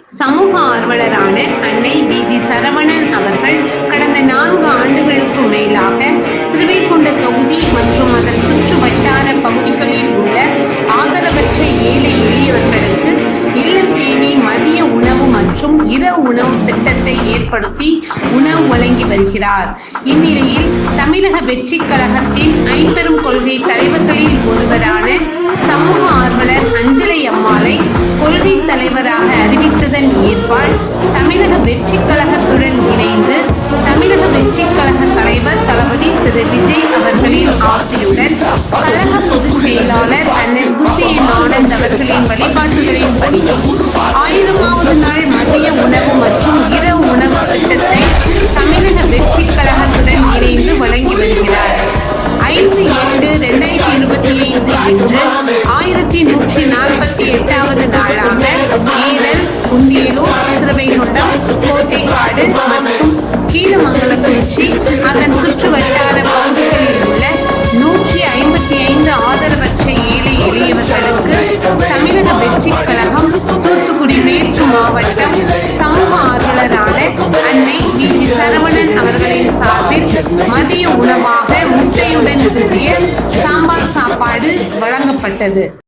சமூக ஆர்வலரான அன்னை வி.ஜி. சரவணன் அவர்கள் கடந்த 4 ஆண்டுகளுக்கு மேலாக சிறுவைகுண்ட தொகுதி மற்றும் அதன் சுற்று வட்டார பகுதிகளில் உள்ள ஆதரவற்ற ஏழை எளியவர்களுக்கு இல்லம் தேடி மதிய உணவு மற்றும் இரவு உணவு திட்டத்தை ஏற்படுத்தி உணவு வழங்கி வருகிறார். இந்நிலையில் தமிழக வெற்றி கழகத்தின் ஐம்பெரும் கொள்கை தலைவர்களில் ஒருவரான சமூக ஆர்வலர் அஞ்சலை அம்மாளை கொள்கை தலைவராக அறிவித்ததன் ஏற்பால் தமிழக வெற்றி கழகத்துடன் இணைந்து தமிழக வெற்றி கழக தலைவர் தளபதி திரு விஜய் அவர்களின் ஆசையுடன் கழக பொதுச் செயலாளர் அண்ணன் ஹுசேன் ஆனந்த் அவர்களின் வழிகாட்டுதலின்படி 1000வது நாள் மதிய உணவு மற்றும் இரவு உணவு திட்டத்தை தமிழக வெற்றி கழகத்துடன் இணைந்து வழங்கி வருகிறார். 5/8/2025 இன்று 1148வது நாளாக ஏரல், குந்தியலூர், சிறுவைகுண்டம், கோட்டைக்காடு மற்றும் கீழமங்கலக்குறிச்சி அதன் சுற்று வட்டார பகுதிகளில் உள்ள 155 ஆதரவற்ற ஏழை எளியவர்களுக்கு தமிழக வெற்றி கழகம் தூத்துக்குடி மேற்கு மாவட்டம் சமூக ஆர்வலரான அன்னை வி.ஜி. சரவணன் அவர்களின் சார்பில் மதிய உணவாக முட்டையுடன் கூடிய சாம்பார் சாப்பாடு வழங்கப்பட்டது.